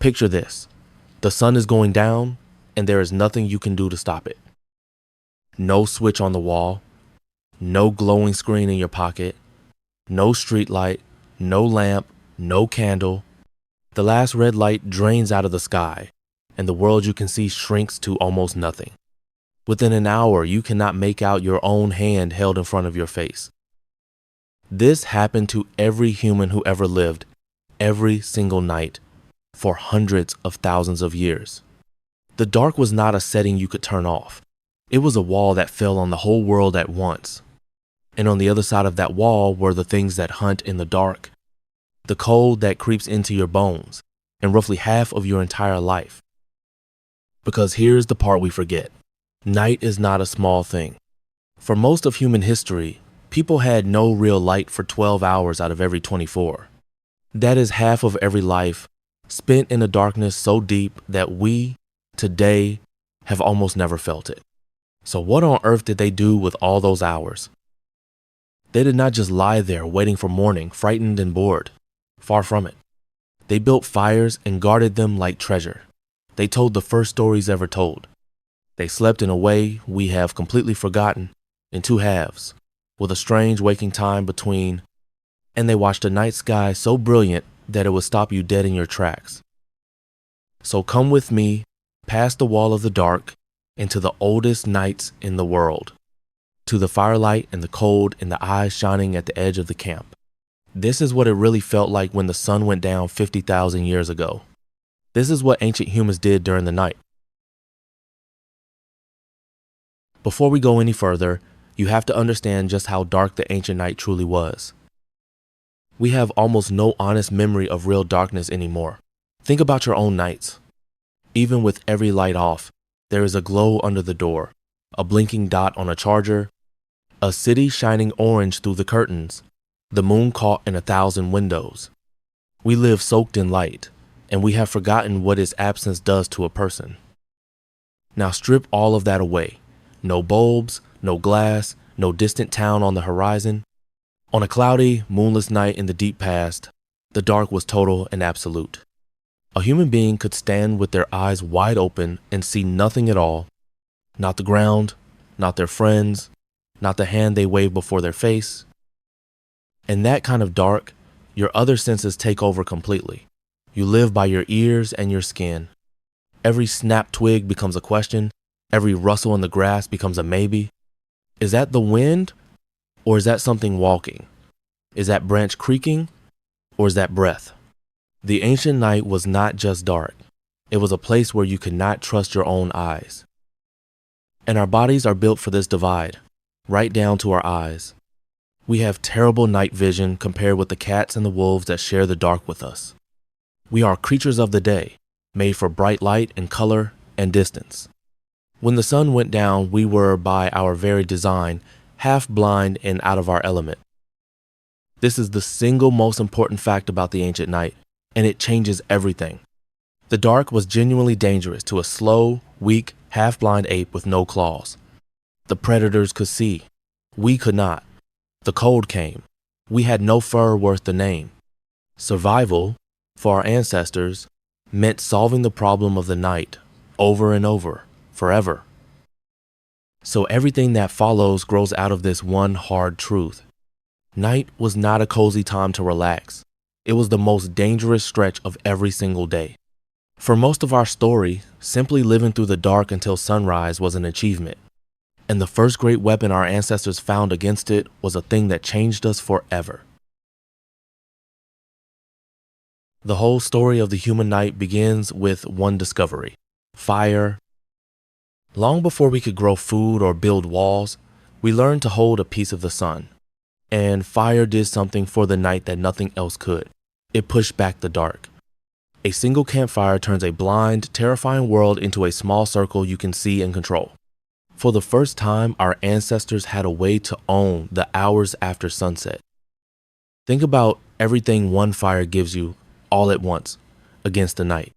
Picture this. The sun is going down, and there is nothing you can do to stop it. No switch on the wall, no glowing screen in your pocket, no street light, no lamp, no candle. The last red light drains out of the sky, and the world you can see shrinks to almost nothing. Within an hour, you cannot make out your own hand held in front of your face. This happened to every human who ever lived, every single night, for hundreds of thousands of years. The dark was not a setting you could turn off. It was a wall that fell on the whole world at once. And on the other side of that wall were the things that hunt in the dark, the cold that creeps into your bones, and roughly half of your entire life. Because here's the part we forget. Night is not a small thing. For most of human history, people had no real light for 12 hours out of every 24. That is half of every life spent in a darkness so deep that we, today, have almost never felt it. So what on earth did they do with all those hours? They did not just lie there waiting for morning, frightened and bored. Far from it. They built fires and guarded them like treasure. They told the first stories ever told. They slept in a way we have completely forgotten, in two halves, with a strange waking time between, and they watched a night sky so brilliant that it would stop you dead in your tracks. So come with me, past the wall of the dark, into the oldest nights in the world, to the firelight and the cold and the eyes shining at the edge of the camp. This is what it really felt like when the sun went down 50,000 years ago. This is what ancient humans did during the night. Before we go any further, you have to understand just how dark the ancient night truly was. We have almost no honest memory of real darkness anymore. Think about your own nights. Even with every light off, there is a glow under the door, a blinking dot on a charger, a city shining orange through the curtains, the moon caught in 1,000 windows. We live soaked in light, and we have forgotten what its absence does to a person. Now strip all of that away. No bulbs, no glass, no distant town on the horizon. On a cloudy, moonless night in the deep past, the dark was total and absolute. A human being could stand with their eyes wide open and see nothing at all. Not the ground, not their friends, not the hand they wave before their face. In that kind of dark, your other senses take over completely. You live by your ears and your skin. Every snapped twig becomes a question. Every rustle in the grass becomes a maybe. Is that the wind? Or is that something walking? Is that branch creaking? Or is that breath? The ancient night was not just dark. It was a place where you could not trust your own eyes. And our bodies are built for this divide, right down to our eyes. We have terrible night vision compared with the cats and the wolves that share the dark with us. We are creatures of the day, made for bright light and color and distance. When the sun went down, we were, by our very design, half blind and out of our element. This is the single most important fact about the ancient night, and it changes everything. The dark was genuinely dangerous to a slow, weak, half-blind ape with no claws. The predators could see. We could not. The cold came. We had no fur worth the name. Survival, for our ancestors, meant solving the problem of the night over and over, forever. So everything that follows grows out of this one hard truth. Night was not a cozy time to relax. It was the most dangerous stretch of every single day. For most of our story, simply living through the dark until sunrise was an achievement. And the first great weapon our ancestors found against it was a thing that changed us forever. The whole story of the human night begins with one discovery: fire. Long before we could grow food or build walls, we learned to hold a piece of the sun. And fire did something for the night that nothing else could. It pushed back the dark. A single campfire turns a blind, terrifying world into a small circle you can see and control. For the first time, our ancestors had a way to own the hours after sunset. Think about everything one fire gives you all at once against the night.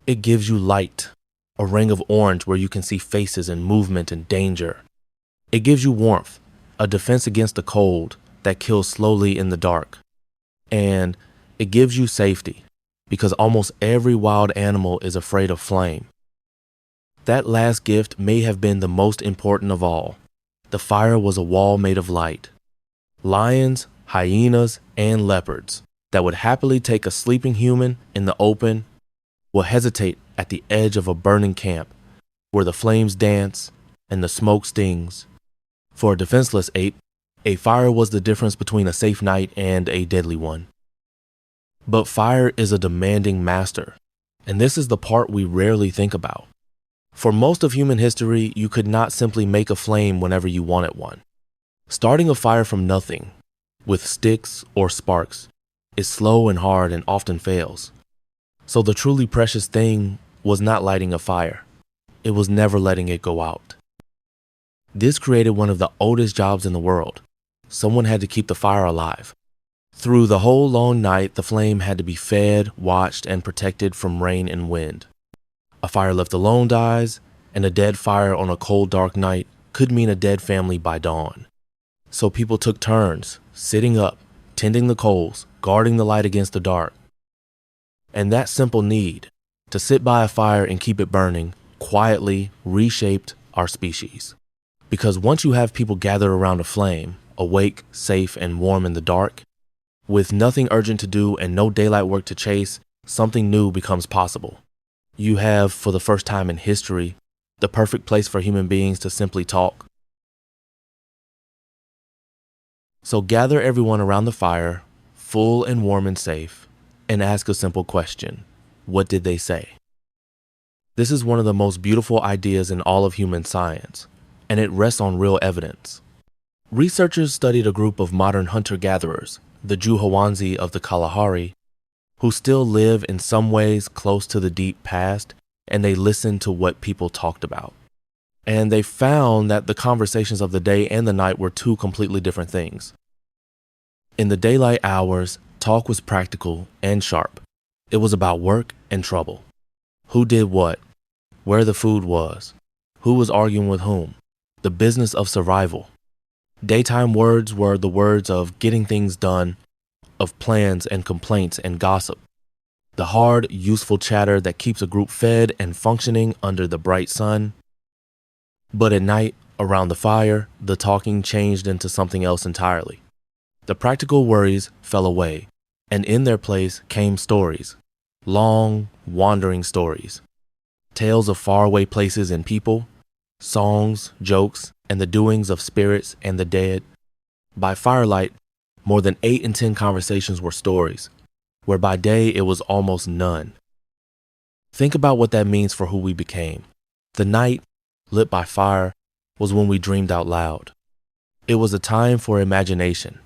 It gives you light, a ring of orange where you can see faces and movement and danger. It gives you warmth, a defense against the cold that kills slowly in the dark. And it gives you safety, because almost every wild animal is afraid of flame. That last gift may have been the most important of all. The fire was a wall made of light. Lions, hyenas, and leopards that would happily take a sleeping human in the open will hesitate at the edge of a burning camp where the flames dance and the smoke stings. For a defenseless ape, a fire was the difference between a safe night and a deadly one. But fire is a demanding master, and this is the part we rarely think about. For most of human history, you could not simply make a flame whenever you wanted one. Starting a fire from nothing, with sticks or sparks, is slow and hard and often fails. So the truly precious thing was not lighting a fire. It was never letting it go out. This created one of the oldest jobs in the world. Someone had to keep the fire alive. Through the whole long night, the flame had to be fed, watched, and protected from rain and wind. A fire left alone dies, and a dead fire on a cold, dark night could mean a dead family by dawn. So people took turns, sitting up, tending the coals, guarding the light against the dark. And that simple need, to sit by a fire and keep it burning, quietly reshaped our species. Because once you have people gathered around a flame, awake, safe, and warm in the dark, with nothing urgent to do and no daylight work to chase, something new becomes possible. You have, for the first time in history, the perfect place for human beings to simply talk. So gather everyone around the fire, full and warm and safe, and ask a simple question. What did they say? This is one of the most beautiful ideas in all of human science, and it rests on real evidence. Researchers studied a group of modern hunter-gatherers, the Juhawanzi of the Kalahari, who still live in some ways close to the deep past, and they listened to what people talked about. And they found that the conversations of the day and the night were two completely different things. In the daylight hours, talk was practical and sharp. It was about work and trouble. Who did what, where the food was, who was arguing with whom, the business of survival. Daytime words were the words of getting things done, of plans and complaints and gossip. The hard, useful chatter that keeps a group fed and functioning under the bright sun. But at night, around the fire, the talking changed into something else entirely. The practical worries fell away, and in their place came stories. Long, wandering stories. Tales of faraway places and people, songs, jokes, and the doings of spirits and the dead. By firelight, more than 8 in 10 conversations were stories, where by day it was almost none. Think about what that means for who we became. The night, lit by fire, was when we dreamed out loud. It was a time for imagination,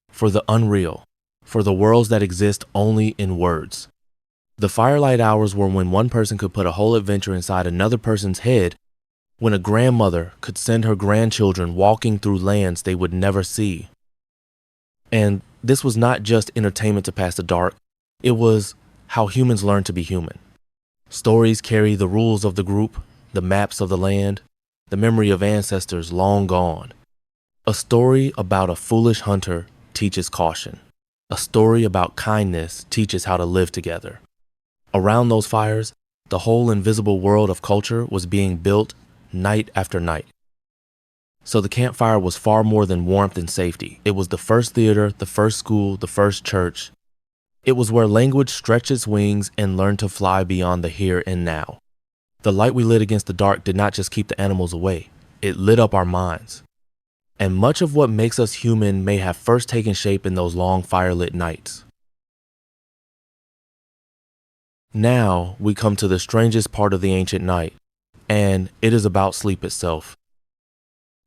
for the unreal, for the worlds that exist only in words. The firelight hours were when one person could put a whole adventure inside another person's head, when a grandmother could send her grandchildren walking through lands they would never see. And this was not just entertainment to pass the dark, it was how humans learned to be human. Stories carry the rules of the group, the maps of the land, the memory of ancestors long gone. A story about a foolish hunter teaches caution. A story about kindness teaches how to live together. Around those fires, the whole invisible world of culture was being built night after night. So the campfire was far more than warmth and safety. It was the first theater, the first school, the first church. It was where language stretched its wings and learned to fly beyond the here and now. The light we lit against the dark did not just keep the animals away. It lit up our minds. And much of what makes us human may have first taken shape in those long firelit nights. Now we come to the strangest part of the ancient night, and it is about sleep itself.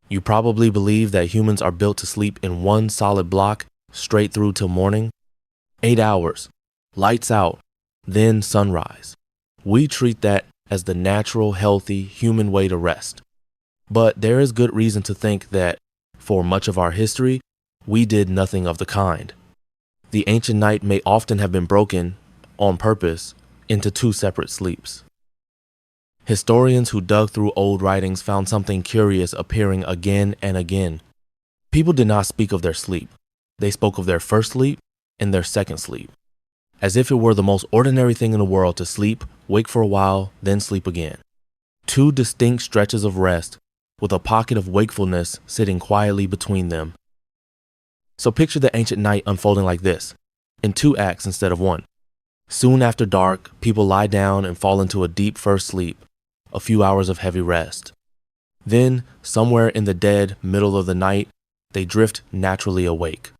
You probably believe that humans are built to sleep in one solid block straight through till morning. 8 hours, lights out, then sunrise. We treat that as the natural, healthy, human way to rest. But there is good reason to think that, for much of our history, we did nothing of the kind. The ancient night may often have been broken, on purpose, into 2 separate sleeps. Historians who dug through old writings found something curious appearing again and again. People did not speak of their sleep. They spoke of their first sleep and their second sleep. as if it were the most ordinary thing in the world to sleep, wake for a while, then sleep again. Two distinct stretches of rest, with a pocket of wakefulness sitting quietly between them. So picture the ancient night unfolding like this, in 2 acts instead of 1. Soon after dark, people lie down and fall into a deep first sleep, a few hours of heavy rest. Then, somewhere in the dead middle of the night, they drift naturally awake.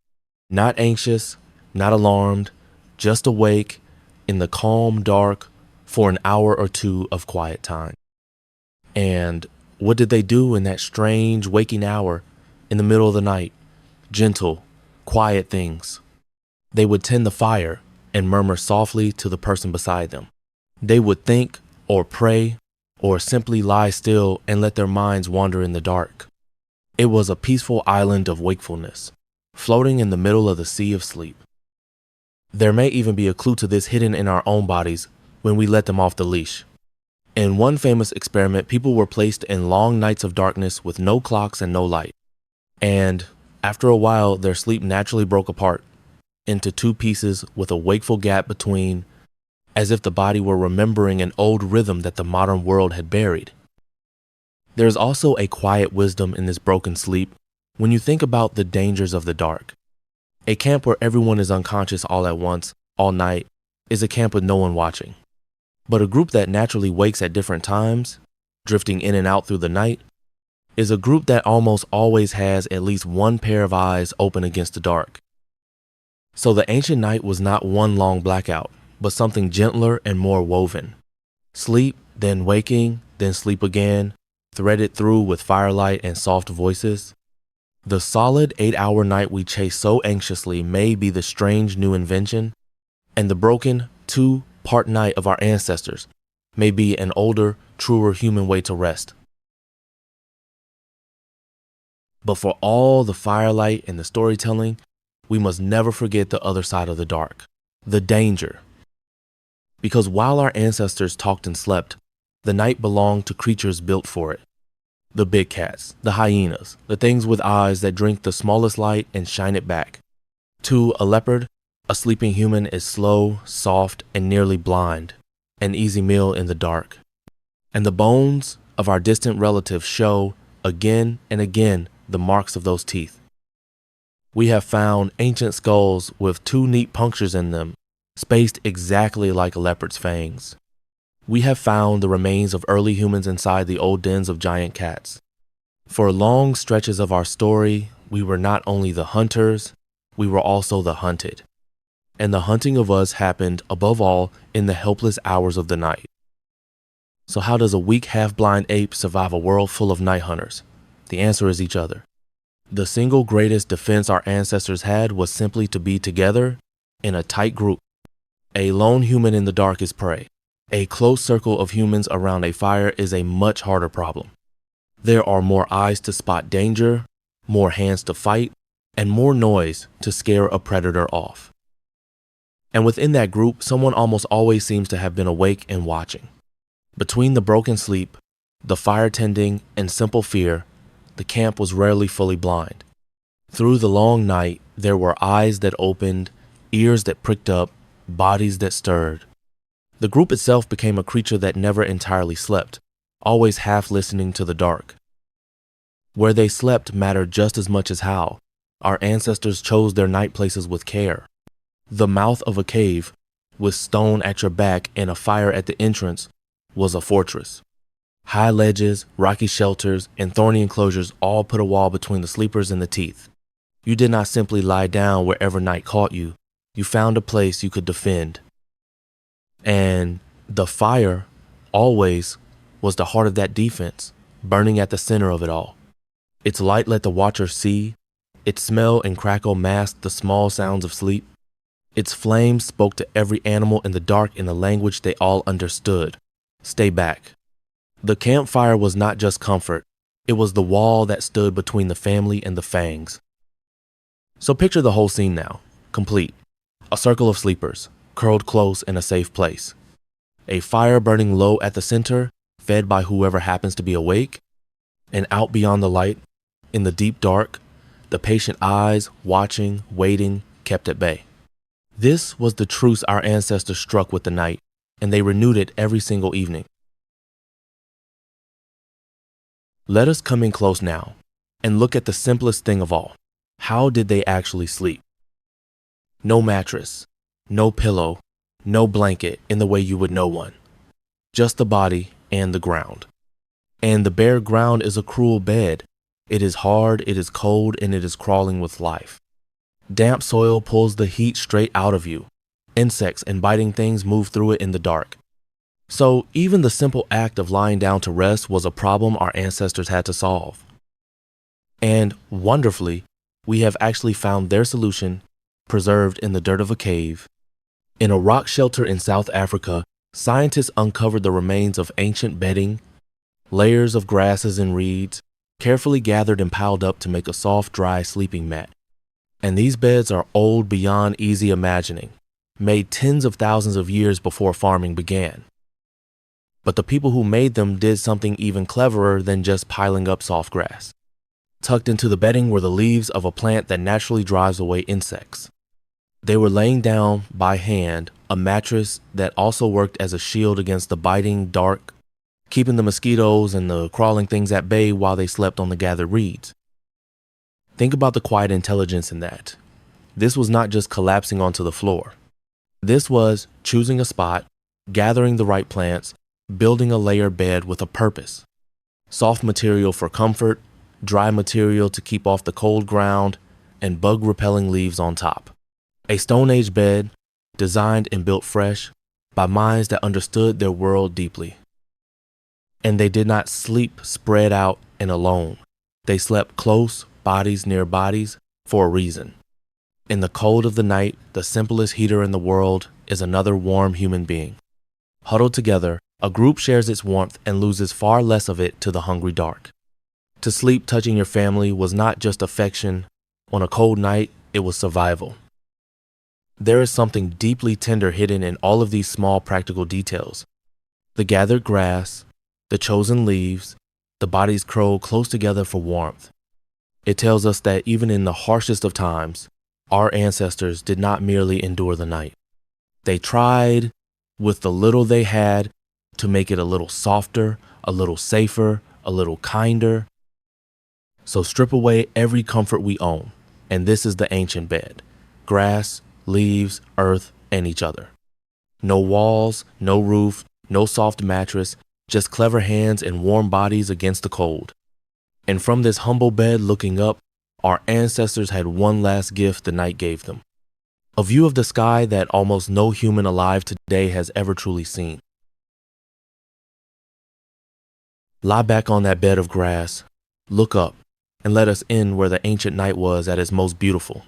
Not anxious, not alarmed, just awake in the calm dark for an hour or 2 of quiet time. And what did they do in that strange waking hour in the middle of the night? Gentle, quiet things. They would tend the fire and murmur softly to the person beside them. They would think or pray or simply lie still and let their minds wander in the dark. It was a peaceful island of wakefulness, floating in the middle of the sea of sleep. There may even be a clue to this hidden in our own bodies when we let them off the leash. In one famous experiment, people were placed in long nights of darkness with no clocks and no light. And after a while, their sleep naturally broke apart into 2 pieces with a wakeful gap between, as if the body were remembering an old rhythm that the modern world had buried. There is also a quiet wisdom in this broken sleep when you think about the dangers of the dark. A camp where everyone is unconscious all at once, all night, is a camp with no one watching. But a group that naturally wakes at different times, drifting in and out through the night, is a group that almost always has at least one pair of eyes open against the dark. So the ancient night was not one long blackout, but something gentler and more woven. Sleep, then waking, then sleep again, threaded through with firelight and soft voices. The solid 8-hour night we chase so anxiously may be the strange new invention, and the broken 2-part night of our ancestors may be an older, truer human way to rest. But for all the firelight and the storytelling, we must never forget the other side of the dark, the danger. Because while our ancestors talked and slept, the night belonged to creatures built for it. The big cats, the hyenas, the things with eyes that drink the smallest light and shine it back. To a leopard, a sleeping human is slow, soft, and nearly blind, an easy meal in the dark. And the bones of our distant relatives show, again and again, the marks of those teeth. We have found ancient skulls with 2 neat punctures in them, spaced exactly like a leopard's fangs. We have found the remains of early humans inside the old dens of giant cats. For long stretches of our story, we were not only the hunters, we were also the hunted. And the hunting of us happened, above all, in the helpless hours of the night. So how does a weak, half-blind ape survive a world full of night hunters? The answer is each other. The single greatest defense our ancestors had was simply to be together in a tight group. A lone human in the dark is prey. A close circle of humans around a fire is a much harder problem. There are more eyes to spot danger, more hands to fight, and more noise to scare a predator off. And within that group, someone almost always seems to have been awake and watching. Between the broken sleep, the fire tending, and simple fear, the camp was rarely fully blind. Through the long night, there were eyes that opened, ears that pricked up, bodies that stirred. The group itself became a creature that never entirely slept, always half listening to the dark. Where they slept mattered just as much as how. Our ancestors chose their night places with care. The mouth of a cave, with stone at your back and a fire at the entrance, was a fortress. High ledges, rocky shelters, and thorny enclosures all put a wall between the sleepers and the teeth. You did not simply lie down wherever night caught you. You found a place you could defend. And the fire, always, was the heart of that defense, burning at the center of it all. Its light let the watcher see. Its smell and crackle masked the small sounds of sleep. Its flame spoke to every animal in the dark in a language they all understood. Stay back. The campfire was not just comfort. It was the wall that stood between the family and the fangs. So picture the whole scene now, complete. A circle of sleepers, curled close in a safe place. A fire burning low at the center, fed by whoever happens to be awake. And out beyond the light, in the deep dark, the patient eyes, watching, waiting, kept at bay. This was the truce our ancestors struck with the night, and they renewed it every single evening. Let us come in close now and look at the simplest thing of all. How did they actually sleep? No mattress, no pillow, no blanket in the way you would know one. Just the body and the ground. And the bare ground is a cruel bed. It is hard, it is cold, and it is crawling with life. Damp soil pulls the heat straight out of you. Insects and biting things move through it in the dark. So even the simple act of lying down to rest was a problem our ancestors had to solve. And wonderfully, we have actually found their solution preserved in the dirt of a cave. In a rock shelter in South Africa, scientists uncovered the remains of ancient bedding, layers of grasses and reeds, carefully gathered and piled up to make a soft, dry sleeping mat. And these beds are old beyond easy imagining, made tens of thousands of years before farming began. But the people who made them did something even cleverer than just piling up soft grass. Tucked into the bedding were the leaves of a plant that naturally drives away insects. They were laying down, by hand, a mattress that also worked as a shield against the biting dark, keeping the mosquitoes and the crawling things at bay while they slept on the gathered reeds. Think about the quiet intelligence in that. This was not just collapsing onto the floor. This was choosing a spot, gathering the right plants, building a layer bed with a purpose. Soft material for comfort, dry material to keep off the cold ground, and bug-repelling leaves on top. A Stone Age bed, designed and built fresh by minds that understood their world deeply. And they did not sleep spread out and alone. They slept close, bodies near bodies, for a reason. In the cold of the night, the simplest heater in the world is another warm human being. Huddled together, a group shares its warmth and loses far less of it to the hungry dark. To sleep touching your family was not just affection. On a cold night, it was survival. There is something deeply tender hidden in all of these small practical details. The gathered grass, the chosen leaves, the bodies curled close together for warmth. It tells us that even in the harshest of times, our ancestors did not merely endure the night. They tried, with the little they had, to make it a little softer, a little safer, a little kinder. So strip away every comfort we own, and this is the ancient bed. Grass, leaves, earth, and each other. No walls, no roof, no soft mattress, just clever hands and warm bodies against the cold. And from this humble bed looking up, our ancestors had one last gift the night gave them. A view of the sky that almost no human alive today has ever truly seen. Lie back on that bed of grass, look up, and let us in where the ancient night was at its most beautiful.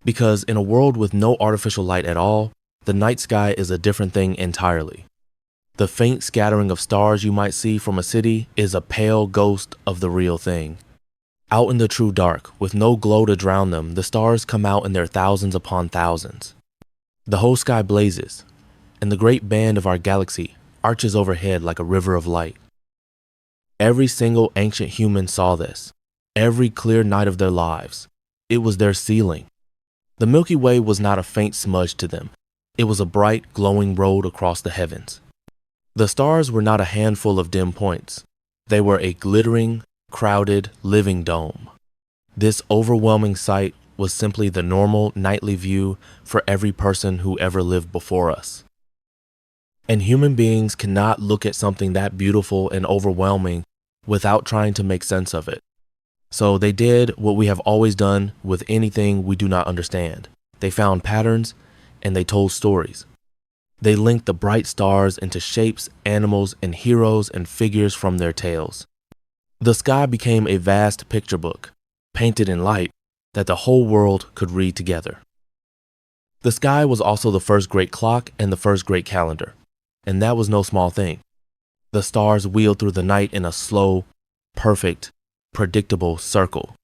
Because in a world with no artificial light at all, the night sky is a different thing entirely. The faint scattering of stars you might see from a city is a pale ghost of the real thing. Out in the true dark, with no glow to drown them, the stars come out in their thousands upon thousands. The whole sky blazes, and the great band of our galaxy arches overhead like a river of light. Every single ancient human saw this, every clear night of their lives. It was their ceiling. The Milky Way was not a faint smudge to them. It was a bright, glowing road across the heavens. The stars were not a handful of dim points. They were a glittering, crowded, living dome. This overwhelming sight was simply the normal nightly view for every person who ever lived before us. And human beings cannot look at something that beautiful and overwhelming without trying to make sense of it. So they did what we have always done with anything we do not understand. They found patterns and they told stories. They linked the bright stars into shapes, animals, and heroes and figures from their tales. The sky became a vast picture book, painted in light, that the whole world could read together. The sky was also the first great clock and the first great calendar, and that was no small thing. The stars wheeled through the night in a slow, perfect, predictable circle.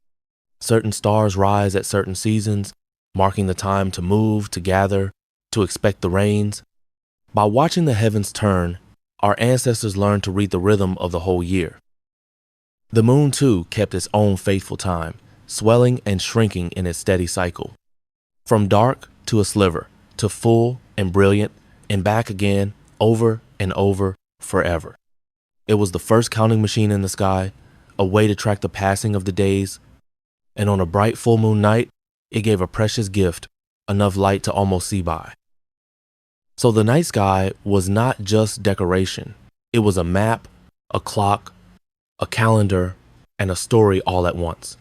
Certain stars rise at certain seasons, marking the time to move, to gather, to expect the rains. By watching the heavens turn, our ancestors learned to read the rhythm of the whole year. The moon, too, kept its own faithful time, swelling and shrinking in its steady cycle. From dark to a sliver, to full and brilliant, and back again, over and over, forever. It was the first counting machine in the sky, a way to track the passing of the days, and on a bright full moon night, it gave a precious gift, enough light to almost see by. So the night sky was not just decoration. It was a map, a clock, a calendar, and a story all at once.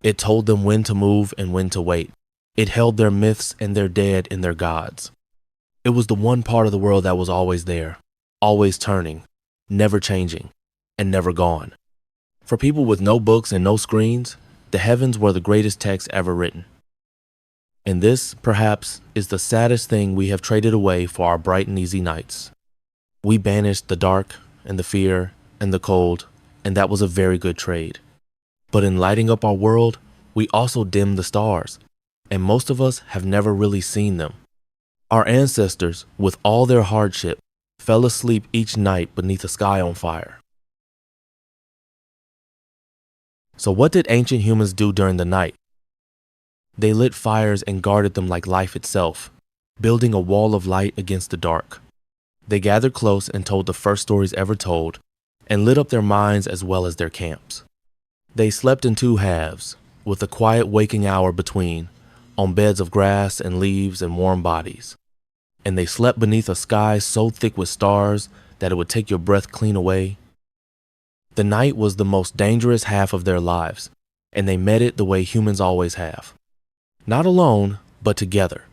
It told them when to move and when to wait. It held their myths and their dead and their gods. It was the one part of the world that was always there, always turning, never changing, and never gone. For people with no books and no screens, the heavens were the greatest text ever written. And this, perhaps, is the saddest thing we have traded away for our bright and easy nights. We banished the dark and the fear and the cold, and that was a very good trade. But in lighting up our world, we also dimmed the stars, and most of us have never really seen them. Our ancestors, with all their hardship, fell asleep each night beneath a sky on fire. So what did ancient humans do during the night? They lit fires and guarded them like life itself, building a wall of light against the dark. They gathered close and told the first stories ever told, and lit up their minds as well as their camps. They slept in two halves, with a quiet waking hour between, on beds of grass and leaves and warm bodies. And they slept beneath a sky so thick with stars that it would take your breath clean away. The night was the most dangerous half of their lives, and they met it the way humans always have. Not alone, but together.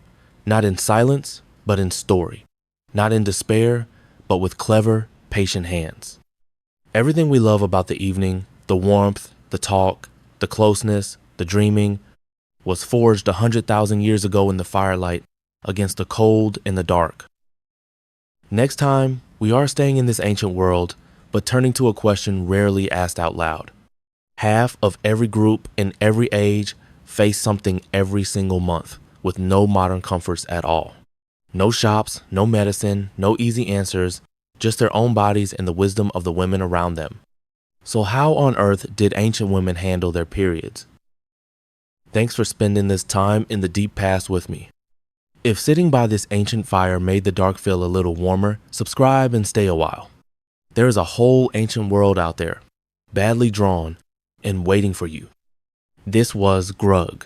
Not in silence, but in story. Not in despair, but with clever, patient hands. Everything we love about the evening, the warmth, the talk, the closeness, the dreaming, was forged 100,000 years ago in the firelight against the cold and the dark. Next time, we are staying in this ancient world, but turning to a question rarely asked out loud. Half of every group in every age face something every single month with no modern comforts at all. No shops, no medicine, no easy answers, just their own bodies and the wisdom of the women around them. So how on earth did ancient women handle their periods? Thanks for spending this time in the deep past with me. If sitting by this ancient fire made the dark feel a little warmer, subscribe and stay a while. There is a whole ancient world out there, badly drawn and waiting for you. This was Grug.